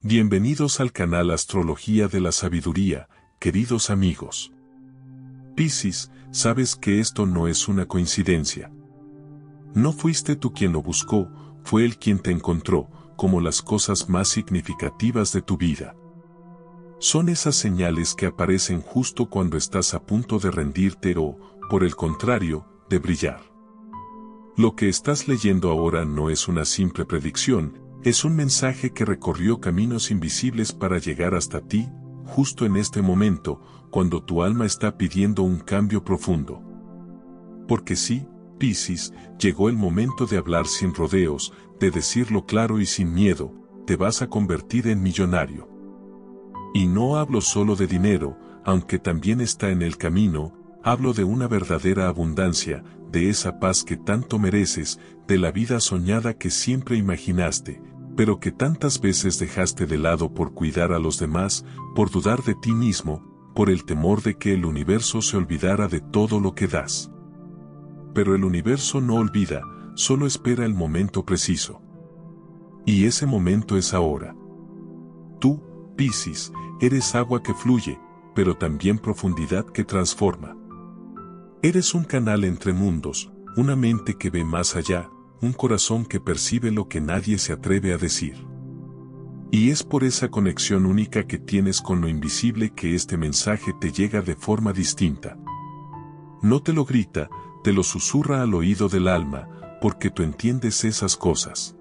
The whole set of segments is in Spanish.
Bienvenidos al canal Astrología de la Sabiduría, queridos amigos. Piscis, sabes que esto no es una coincidencia. No fuiste tú quien lo buscó, fue él quien te encontró, como las cosas más significativas de tu vida. Son esas señales que aparecen justo cuando estás a punto de rendirte o, por el contrario, de brillar. Lo que estás leyendo ahora no es una simple predicción, es un mensaje que recorrió caminos invisibles para llegar hasta ti, justo en este momento, cuando tu alma está pidiendo un cambio profundo. Porque sí, Piscis, llegó el momento de hablar sin rodeos, de decirlo claro y sin miedo, te vas a convertir en millonario. Y no hablo solo de dinero, aunque también está en el camino, hablo de una verdadera abundancia, de esa paz que tanto mereces, de la vida soñada que siempre imaginaste, pero que tantas veces dejaste de lado por cuidar a los demás, por dudar de ti mismo, por el temor de que el universo se olvidara de todo lo que das. Pero el universo no olvida, solo espera el momento preciso. Y ese momento es ahora. Tú, Piscis, eres agua que fluye, pero también profundidad que transforma. Eres un canal entre mundos, una mente que ve más allá, un corazón que percibe lo que nadie se atreve a decir. Y es por esa conexión única que tienes con lo invisible que este mensaje te llega de forma distinta. No te lo grita, te lo susurra al oído del alma, porque tú entiendes esas cosas.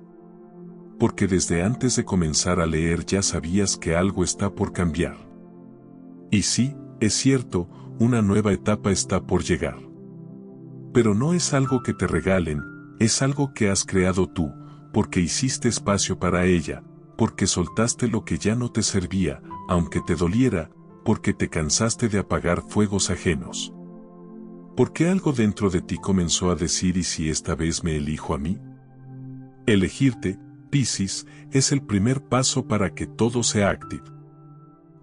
Porque desde antes de comenzar a leer ya sabías que algo está por cambiar. Y sí, es cierto, una nueva etapa está por llegar. Pero no es algo que te regalen, es algo que has creado tú, porque hiciste espacio para ella, porque soltaste lo que ya no te servía, aunque te doliera, porque te cansaste de apagar fuegos ajenos. Porque algo dentro de ti comenzó a decir ¿y si esta vez me elijo a mí? Elegirte, Piscis, es el primer paso para que todo sea activo.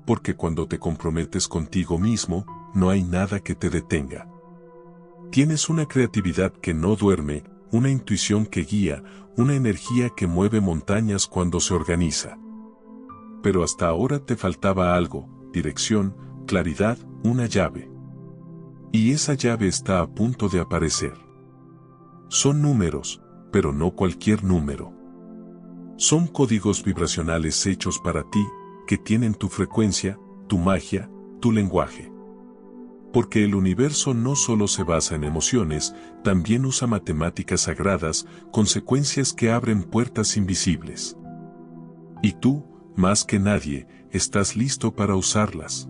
Porque cuando te comprometes contigo mismo, no hay nada que te detenga. Tienes una creatividad que no duerme, una intuición que guía, una energía que mueve montañas cuando se organiza. Pero hasta ahora te faltaba algo, dirección, claridad, una llave. Y esa llave está a punto de aparecer. Son números, pero no cualquier número. Son códigos vibracionales hechos para ti, que tienen tu frecuencia, tu magia, tu lenguaje. Porque el universo no solo se basa en emociones, también usa matemáticas sagradas, consecuencias que abren puertas invisibles. Y tú, más que nadie, estás listo para usarlas.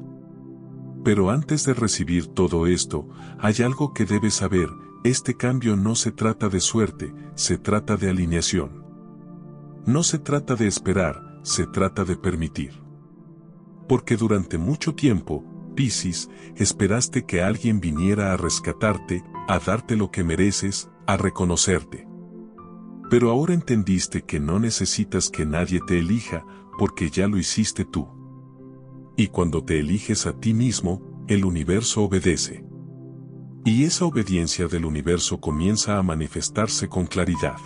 Pero antes de recibir todo esto, hay algo que debes saber, este cambio no se trata de suerte, se trata de alineación. No se trata de esperar, se trata de permitir. Porque durante mucho tiempo, Piscis, esperaste que alguien viniera a rescatarte, a darte lo que mereces, a reconocerte. Pero ahora entendiste que no necesitas que nadie te elija, porque ya lo hiciste tú. Y cuando te eliges a ti mismo, el universo obedece. Y esa obediencia del universo comienza a manifestarse con claridad.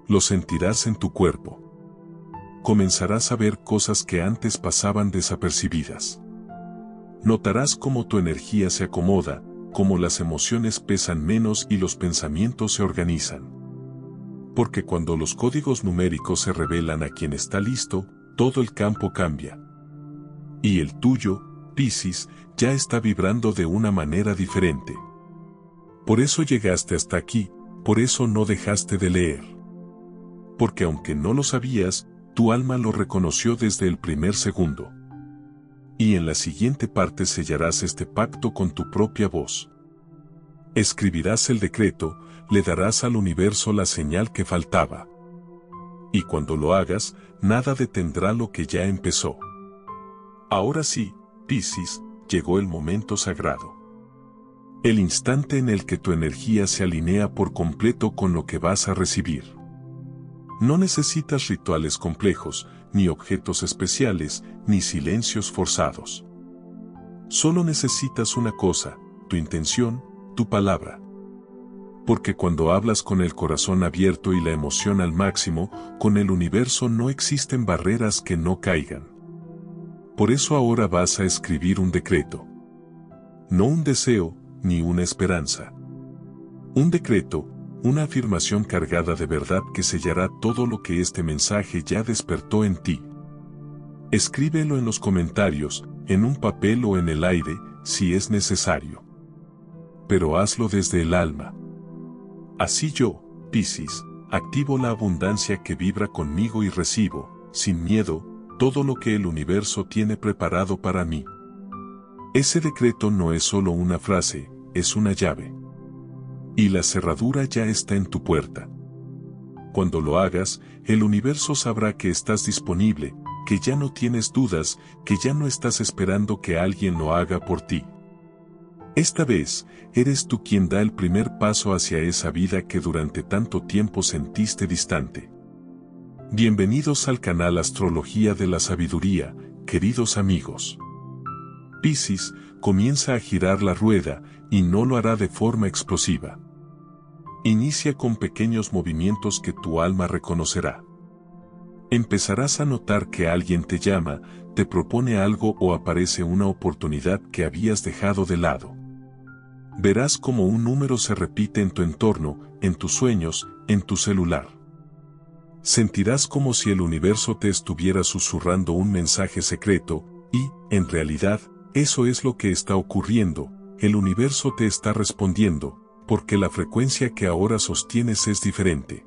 Lo sentirás en tu cuerpo. Comenzarás a ver cosas que antes pasaban desapercibidas. Notarás cómo tu energía se acomoda, cómo las emociones pesan menos y los pensamientos se organizan. Porque cuando los códigos numéricos se revelan a quien está listo, todo el campo cambia. Y el tuyo, Piscis, ya está vibrando de una manera diferente. Por eso llegaste hasta aquí, por eso no dejaste de leer. Porque aunque no lo sabías, tu alma lo reconoció desde el primer segundo. Y en la siguiente parte sellarás este pacto con tu propia voz. Escribirás el decreto, le darás al universo la señal que faltaba. Y cuando lo hagas, nada detendrá lo que ya empezó. Ahora sí, Piscis, llegó el momento sagrado. El instante en el que tu energía se alinea por completo con lo que vas a recibir. No necesitas rituales complejos, ni objetos especiales, ni silencios forzados. Solo necesitas una cosa, tu intención, tu palabra. Porque cuando hablas con el corazón abierto y la emoción al máximo, con el universo no existen barreras que no caigan. Por eso ahora vas a escribir un decreto. No un deseo, ni una esperanza. Un decreto, una afirmación cargada de verdad que sellará todo lo que este mensaje ya despertó en ti. Escríbelo en los comentarios, en un papel o en el aire, si es necesario. Pero hazlo desde el alma. Así yo, Piscis, activo la abundancia que vibra conmigo y recibo, sin miedo, todo lo que el universo tiene preparado para mí. Ese decreto no es solo una frase, es una llave. Y la cerradura ya está en tu puerta. Cuando lo hagas, el universo sabrá que estás disponible, que ya no tienes dudas, que ya no estás esperando que alguien lo haga por ti. Esta vez, eres tú quien da el primer paso hacia esa vida que durante tanto tiempo sentiste distante. Bienvenidos al canal Astrología de la Sabiduría, queridos amigos. Piscis, comienza a girar la rueda, y no lo hará de forma explosiva. Inicia con pequeños movimientos que tu alma reconocerá. Empezarás a notar que alguien te llama, te propone algo o aparece una oportunidad que habías dejado de lado. Verás cómo un número se repite en tu entorno, en tus sueños, en tu celular. Sentirás como si el universo te estuviera susurrando un mensaje secreto, y, en realidad, eso es lo que está ocurriendo, el universo te está respondiendo, porque la frecuencia que ahora sostienes es diferente.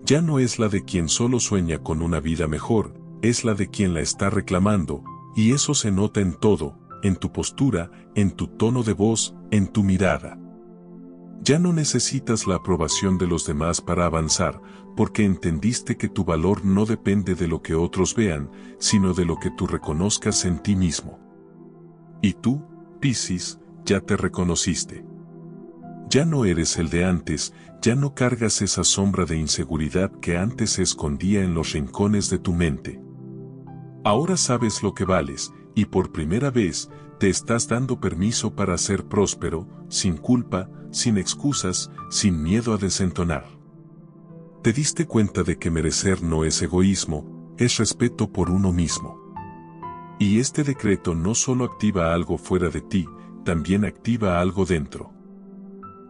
Ya no es la de quien solo sueña con una vida mejor, es la de quien la está reclamando, y eso se nota en todo, en tu postura, en tu tono de voz, en tu mirada. Ya no necesitas la aprobación de los demás para avanzar, porque entendiste que tu valor no depende de lo que otros vean, sino de lo que tú reconozcas en ti mismo. Y tú, Piscis, ya te reconociste. Ya no eres el de antes, ya no cargas esa sombra de inseguridad que antes se escondía en los rincones de tu mente. Ahora sabes lo que vales, y por primera vez, te estás dando permiso para ser próspero, sin culpa, sin excusas, sin miedo a desentonar. Te diste cuenta de que merecer no es egoísmo, es respeto por uno mismo. Y este decreto no solo activa algo fuera de ti, también activa algo dentro.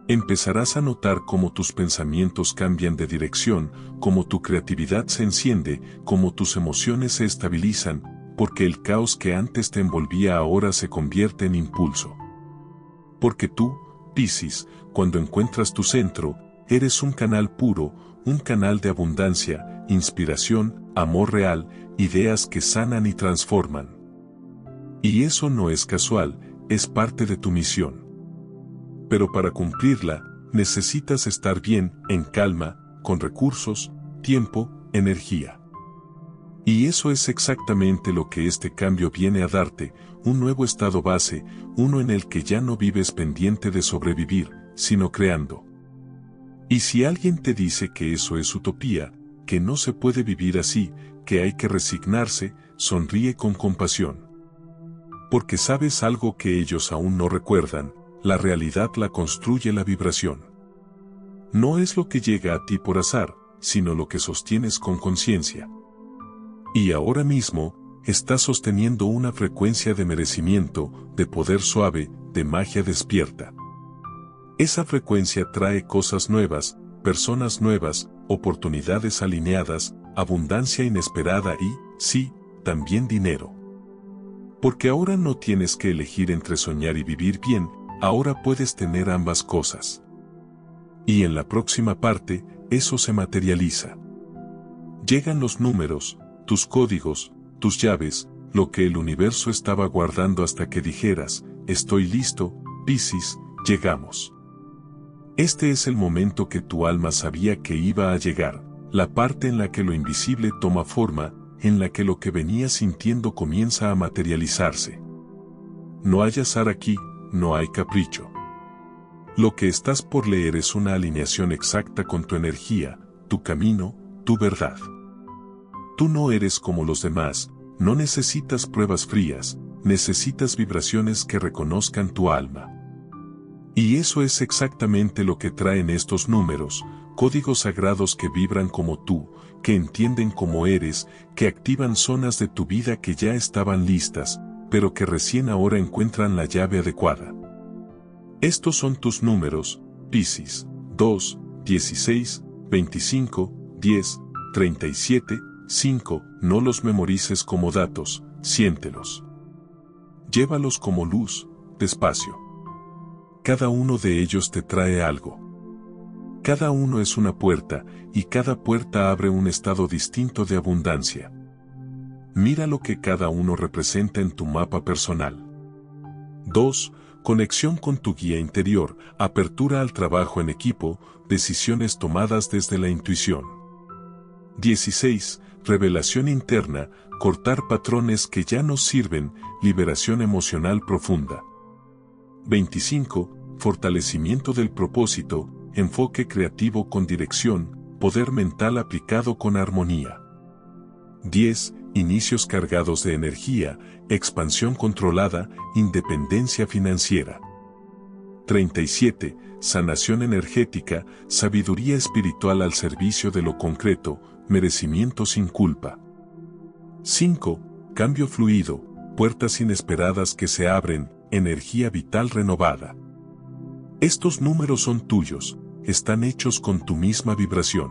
Empezarás a notar cómo tus pensamientos cambian de dirección, cómo tu creatividad se enciende, cómo tus emociones se estabilizan, porque el caos que antes te envolvía ahora se convierte en impulso. Porque tú, Piscis, cuando encuentras tu centro, eres un canal puro, un canal de abundancia, inspiración, amor real, ideas que sanan y transforman. Y eso no es casual, es parte de tu misión. Pero para cumplirla, necesitas estar bien, en calma, con recursos, tiempo, energía. Y eso es exactamente lo que este cambio viene a darte, un nuevo estado base, uno en el que ya no vives pendiente de sobrevivir, sino creando. Y si alguien te dice que eso es utopía, que no se puede vivir así, que hay que resignarse, sonríe con compasión. Porque sabes algo que ellos aún no recuerdan, la realidad la construye la vibración. No es lo que llega a ti por azar, sino lo que sostienes con conciencia. Y ahora mismo, estás sosteniendo una frecuencia de merecimiento, de poder suave, de magia despierta. Esa frecuencia trae cosas nuevas, personas nuevas, oportunidades alineadas, abundancia inesperada y, sí, también dinero. Porque ahora no tienes que elegir entre soñar y vivir bien, ahora puedes tener ambas cosas. Y en la próxima parte, eso se materializa. Llegan los números, tus códigos, tus llaves, lo que el universo estaba guardando hasta que dijeras, estoy listo, Piscis, llegamos. Este es el momento que tu alma sabía que iba a llegar, la parte en la que lo invisible toma forma, en la que lo que venías sintiendo comienza a materializarse. No hay azar aquí, no hay capricho. Lo que estás por leer es una alineación exacta con tu energía, tu camino, tu verdad. Tú no eres como los demás, no necesitas pruebas frías, necesitas vibraciones que reconozcan tu alma. Y eso es exactamente lo que traen estos números, códigos sagrados que vibran como tú, que entienden cómo eres, que activan zonas de tu vida que ya estaban listas, pero que recién ahora encuentran la llave adecuada. Estos son tus números, Piscis: 2, 16, 25, 10, 37, 5, no los memorices como datos, siéntelos. Llévalos como luz, despacio. Cada uno de ellos te trae algo. Cada uno es una puerta, y cada puerta abre un estado distinto de abundancia. Mira lo que cada uno representa en tu mapa personal. 2. Conexión con tu guía interior, apertura al trabajo en equipo, decisiones tomadas desde la intuición. 16. Revelación interna, cortar patrones que ya no sirven, liberación emocional profunda. 25. Fortalecimiento del propósito, enfoque creativo con dirección, poder mental aplicado con armonía. 10. Inicios cargados de energía, expansión controlada, independencia financiera. 37. Sanación energética, sabiduría espiritual al servicio de lo concreto, merecimiento sin culpa. 5. Cambio fluido, puertas inesperadas que se abren, energía vital renovada. Estos números son tuyos, están hechos con tu misma vibración.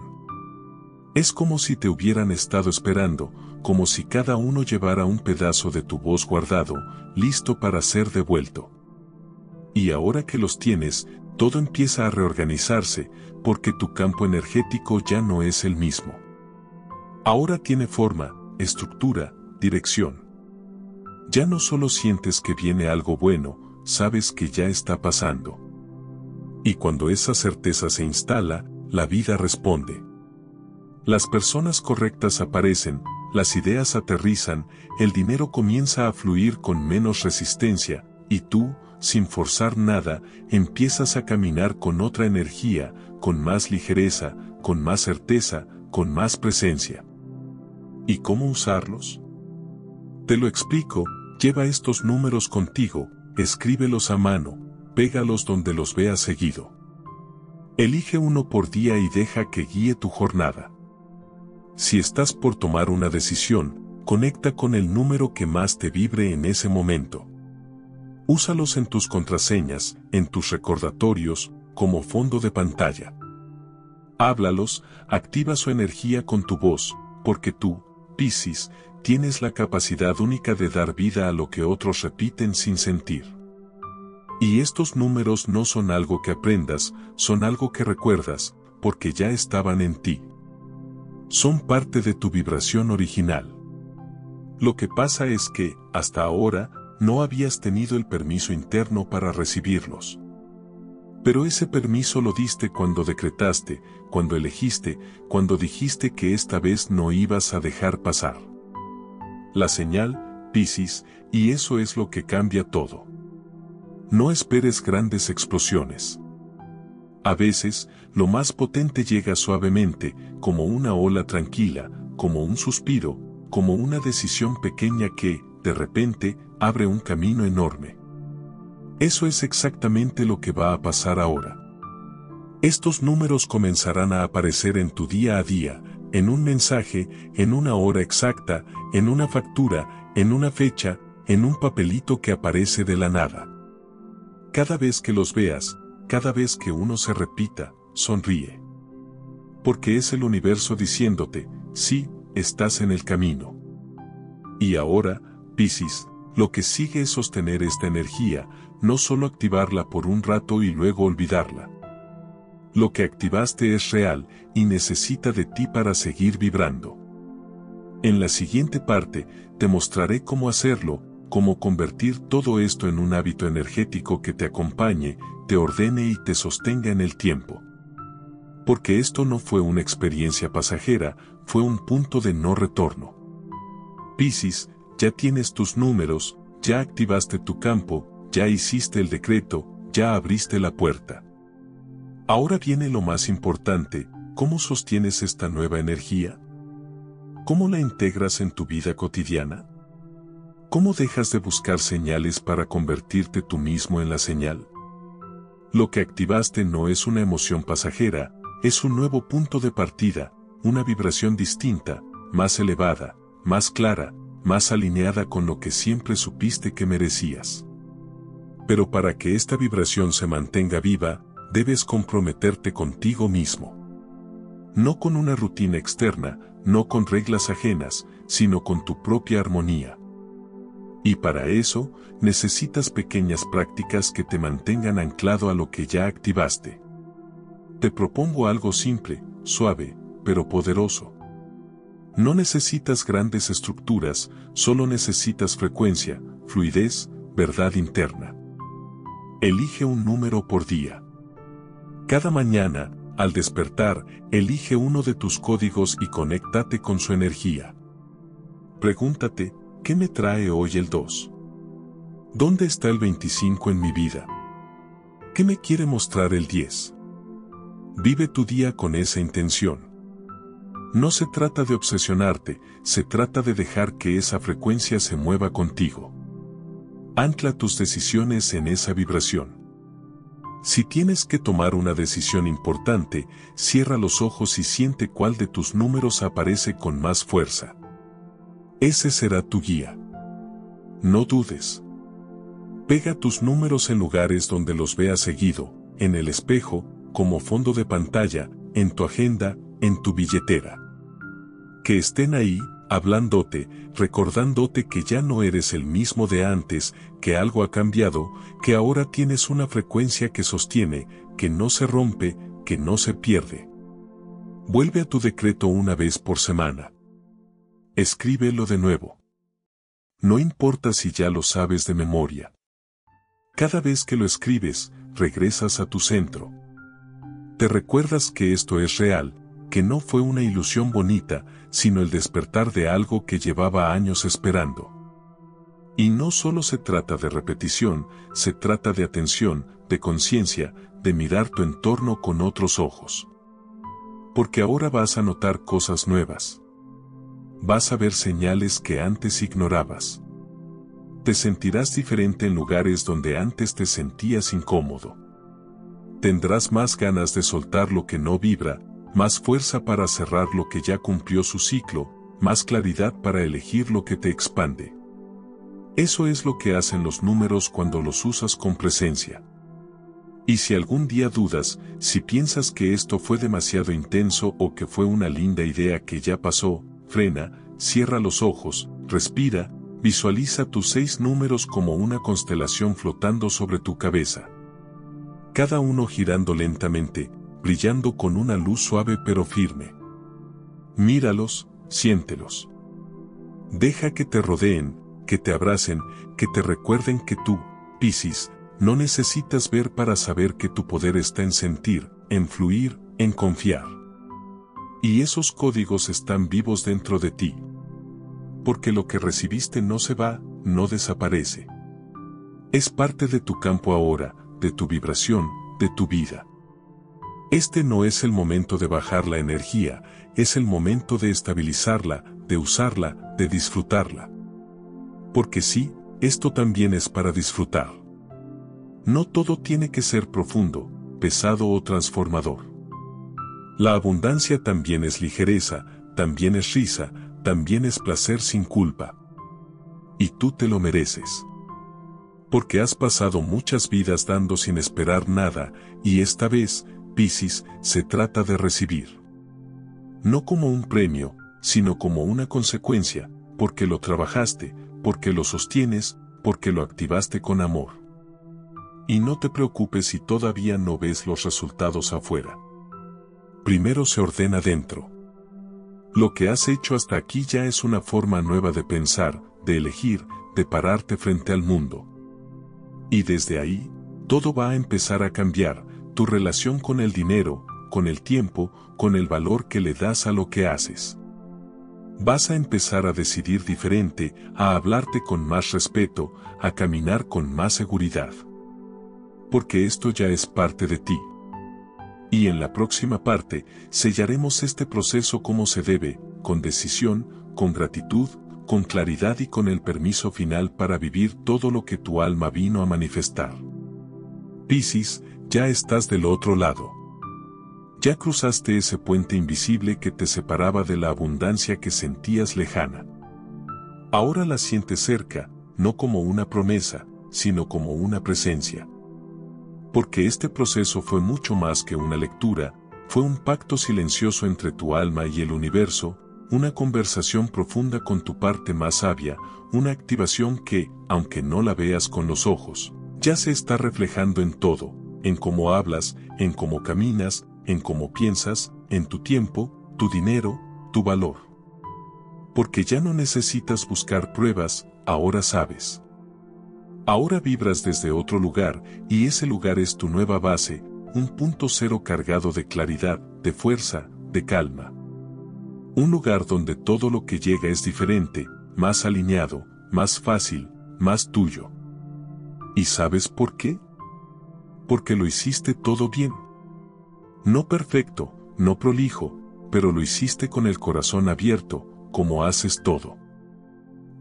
Es como si te hubieran estado esperando, como si cada uno llevara un pedazo de tu voz guardado, listo para ser devuelto. Y ahora que los tienes, todo empieza a reorganizarse, porque tu campo energético ya no es el mismo. Ahora tiene forma, estructura, dirección. Ya no solo sientes que viene algo bueno, sabes que ya está pasando. Y cuando esa certeza se instala, la vida responde. Las personas correctas aparecen, las ideas aterrizan, el dinero comienza a fluir con menos resistencia, y tú, sin forzar nada, empiezas a caminar con otra energía, con más ligereza, con más certeza, con más presencia. ¿Y cómo usarlos? Te lo explico, lleva estos números contigo, escríbelos a mano, pégalos donde los veas seguido. Elige uno por día y deja que guíe tu jornada. Si estás por tomar una decisión, conecta con el número que más te vibre en ese momento. Úsalos en tus contraseñas, en tus recordatorios, como fondo de pantalla. Háblalos, activa su energía con tu voz, porque tú, Piscis, tienes la capacidad única de dar vida a lo que otros repiten sin sentir. Y estos números no son algo que aprendas, son algo que recuerdas, porque ya estaban en ti. Son parte de tu vibración original. Lo que pasa es que, hasta ahora, no habías tenido el permiso interno para recibirlos. Pero ese permiso lo diste cuando decretaste, cuando elegiste, cuando dijiste que esta vez no ibas a dejar pasar la señal, Piscis, y eso es lo que cambia todo. No esperes grandes explosiones. A veces, lo más potente llega suavemente, como una ola tranquila, como un suspiro, como una decisión pequeña que, de repente, abre un camino enorme. Eso es exactamente lo que va a pasar ahora. Estos números comenzarán a aparecer en tu día a día, en un mensaje, en una hora exacta, en una factura, en una fecha, en un papelito que aparece de la nada. Cada vez que los veas, cada vez que uno se repita, sonríe. Porque es el universo diciéndote, sí, estás en el camino. Y ahora, Piscis, lo que sigue es sostener esta energía, no solo activarla por un rato y luego olvidarla. Lo que activaste es real y necesita de ti para seguir vibrando. En la siguiente parte, te mostraré cómo hacerlo, cómo convertir todo esto en un hábito energético que te acompañe, te ordene y te sostenga en el tiempo. Porque esto no fue una experiencia pasajera, fue un punto de no retorno. Piscis, ya tienes tus números, ya activaste tu campo, ya hiciste el decreto, ya abriste la puerta. Ahora viene lo más importante, ¿cómo sostienes esta nueva energía? ¿Cómo la integras en tu vida cotidiana? ¿Cómo dejas de buscar señales para convertirte tú mismo en la señal? Lo que activaste no es una emoción pasajera, es un nuevo punto de partida, una vibración distinta, más elevada, más clara, más alineada con lo que siempre supiste que merecías. Pero para que esta vibración se mantenga viva, debes comprometerte contigo mismo. No con una rutina externa, no con reglas ajenas, sino con tu propia armonía. Y para eso, necesitas pequeñas prácticas que te mantengan anclado a lo que ya activaste. Te propongo algo simple, suave, pero poderoso. No necesitas grandes estructuras, solo necesitas frecuencia, fluidez, verdad interna. Elige un número por día. Cada mañana, al despertar, elige uno de tus códigos y conéctate con su energía. Pregúntate, ¿qué me trae hoy el 2? ¿Dónde está el 25 en mi vida? ¿Qué me quiere mostrar el 10? Vive tu día con esa intención. No se trata de obsesionarte, se trata de dejar que esa frecuencia se mueva contigo. Ancla tus decisiones en esa vibración. Si tienes que tomar una decisión importante, cierra los ojos y siente cuál de tus números aparece con más fuerza. Ese será tu guía. No dudes. Pega tus números en lugares donde los veas seguido, en el espejo, como fondo de pantalla, en tu agenda, en tu billetera. Que estén ahí, hablándote, recordándote que ya no eres el mismo de antes, que algo ha cambiado, que ahora tienes una frecuencia que sostiene, que no se rompe, que no se pierde. Vuelve a tu decreto una vez por semana. Escríbelo de nuevo. No importa si ya lo sabes de memoria. Cada vez que lo escribes, regresas a tu centro. Te recuerdas que esto es real, que no fue una ilusión bonita, sino el despertar de algo que llevaba años esperando. Y no solo se trata de repetición, se trata de atención, de conciencia, de mirar tu entorno con otros ojos. Porque ahora vas a notar cosas nuevas. Vas a ver señales que antes ignorabas. Te sentirás diferente en lugares donde antes te sentías incómodo. Tendrás más ganas de soltar lo que no vibra, más fuerza para cerrar lo que ya cumplió su ciclo, más claridad para elegir lo que te expande. Eso es lo que hacen los números cuando los usas con presencia. Y si algún día dudas, si piensas que esto fue demasiado intenso o que fue una linda idea que ya pasó, frena, cierra los ojos, respira, visualiza tus 6 números como una constelación flotando sobre tu cabeza. Cada uno girando lentamente, brillando con una luz suave pero firme. Míralos, siéntelos. Deja que te rodeen, que te abracen, que te recuerden que tú, Piscis, no necesitas ver para saber que tu poder está en sentir, en fluir, en confiar. Y esos códigos están vivos dentro de ti. Porque lo que recibiste no se va, no desaparece. Es parte de tu campo ahora, de tu vibración, de tu vida. Este no es el momento de bajar la energía, es el momento de estabilizarla, de usarla, de disfrutarla. Porque sí, esto también es para disfrutar. No todo tiene que ser profundo, pesado o transformador. La abundancia también es ligereza, también es risa, también es placer sin culpa. Y tú te lo mereces. Porque has pasado muchas vidas dando sin esperar nada, y esta vez, Piscis, se trata de recibir. No como un premio, sino como una consecuencia, porque lo trabajaste, porque lo sostienes, porque lo activaste con amor. Y no te preocupes si todavía no ves los resultados afuera. Primero se ordena dentro. Lo que has hecho hasta aquí ya es una forma nueva de pensar, de elegir, de pararte frente al mundo. Y desde ahí, todo va a empezar a cambiar, tu relación con el dinero, con el tiempo, con el valor que le das a lo que haces. Vas a empezar a decidir diferente, a hablarte con más respeto, a caminar con más seguridad. Porque esto ya es parte de ti. Y en la próxima parte, sellaremos este proceso como se debe, con decisión, con gratitud, con claridad y con el permiso final para vivir todo lo que tu alma vino a manifestar. Piscis, Ya estás del otro lado. Ya cruzaste ese puente invisible que te separaba de la abundancia que sentías lejana. Ahora la sientes cerca, no como una promesa, sino como una presencia. Porque este proceso fue mucho más que una lectura, fue un pacto silencioso entre tu alma y el universo, una conversación profunda con tu parte más sabia, una activación que, aunque no la veas con los ojos, ya se está reflejando en todo, en cómo hablas, en cómo caminas, en cómo piensas, en tu tiempo, tu dinero, tu valor. Porque ya no necesitas buscar pruebas, ahora sabes. Ahora vibras desde otro lugar, y ese lugar es tu nueva base, un punto cero cargado de claridad, de fuerza, de calma. Un lugar donde todo lo que llega es diferente, más alineado, más fácil, más tuyo. ¿Y sabes por qué? Porque lo hiciste todo bien. No perfecto, no prolijo, pero lo hiciste con el corazón abierto, como haces todo.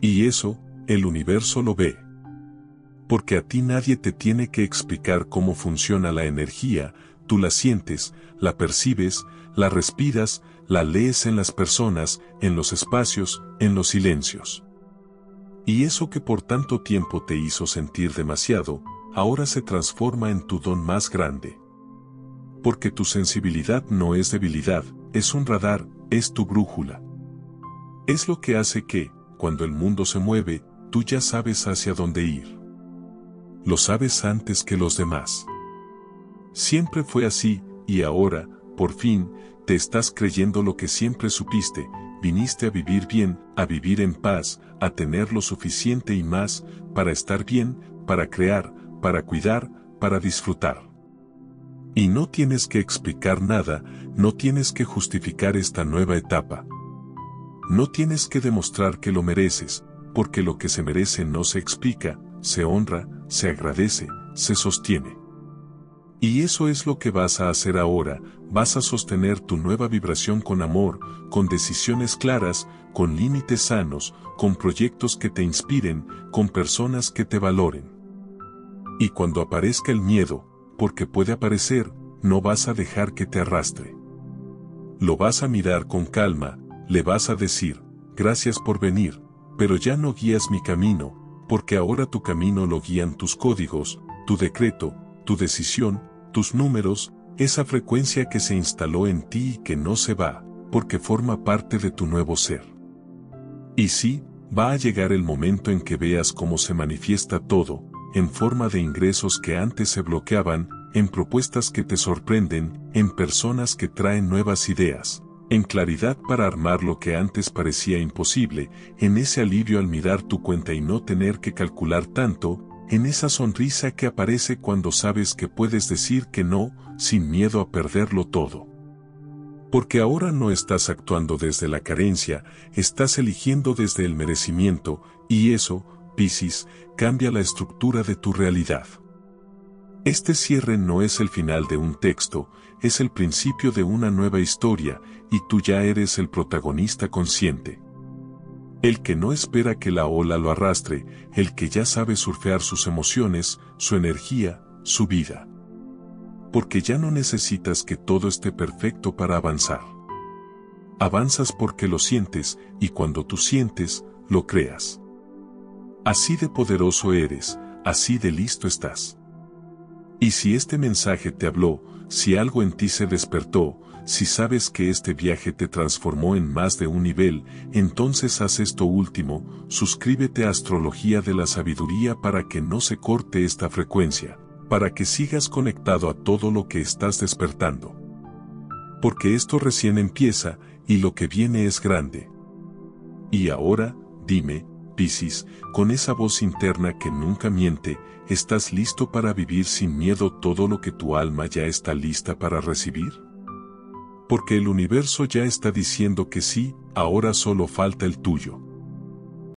Y eso, el universo lo ve. Porque a ti nadie te tiene que explicar cómo funciona la energía, tú la sientes, la percibes, la respiras, la lees en las personas, en los espacios, en los silencios. Y eso que por tanto tiempo te hizo sentir demasiado, ahora se transforma en tu don más grande. Porque tu sensibilidad no es debilidad, es un radar, es tu brújula. Es lo que hace que, cuando el mundo se mueve, tú ya sabes hacia dónde ir. Lo sabes antes que los demás. Siempre fue así, y ahora, por fin, te estás creyendo lo que siempre supiste, viniste a vivir bien, a vivir en paz, a tener lo suficiente y más, para estar bien, para crear, para cuidar, para disfrutar. Y no tienes que explicar nada, no tienes que justificar esta nueva etapa. No tienes que demostrar que lo mereces, porque lo que se merece no se explica, se honra, se agradece, se sostiene. Y eso es lo que vas a hacer ahora, vas a sostener tu nueva vibración con amor, con decisiones claras, con límites sanos, con proyectos que te inspiren, con personas que te valoren. Y cuando aparezca el miedo, porque puede aparecer, no vas a dejar que te arrastre. Lo vas a mirar con calma, le vas a decir, gracias por venir, pero ya no guías mi camino, porque ahora tu camino lo guían tus códigos, tu decreto, tu decisión, tus números, esa frecuencia que se instaló en ti y que no se va, porque forma parte de tu nuevo ser. Y sí, va a llegar el momento en que veas cómo se manifiesta todo, en forma de ingresos que antes se bloqueaban, en propuestas que te sorprenden, en personas que traen nuevas ideas, en claridad para armar lo que antes parecía imposible, en ese alivio al mirar tu cuenta y no tener que calcular tanto, en esa sonrisa que aparece cuando sabes que puedes decir que no, sin miedo a perderlo todo. Porque ahora no estás actuando desde la carencia, estás eligiendo desde el merecimiento, y eso, Piscis, cambia la estructura de tu realidad. Este cierre no es el final de un texto, es el principio de una nueva historia, y tú ya eres el protagonista consciente. El que no espera que la ola lo arrastre, el que ya sabe surfear sus emociones, su energía, su vida. Porque ya no necesitas que todo esté perfecto para avanzar. Avanzas porque lo sientes, y cuando tú sientes, lo creas. Así de poderoso eres, así de listo estás. Y si este mensaje te habló, si algo en ti se despertó, si sabes que este viaje te transformó en más de un nivel, entonces haz esto último, suscríbete a Astrología de la Sabiduría para que no se corte esta frecuencia, para que sigas conectado a todo lo que estás despertando. Porque esto recién empieza, y lo que viene es grande. Y ahora, dime, Piscis, con esa voz interna que nunca miente, ¿estás listo para vivir sin miedo todo lo que tu alma ya está lista para recibir? Porque el universo ya está diciendo que sí, ahora solo falta el tuyo.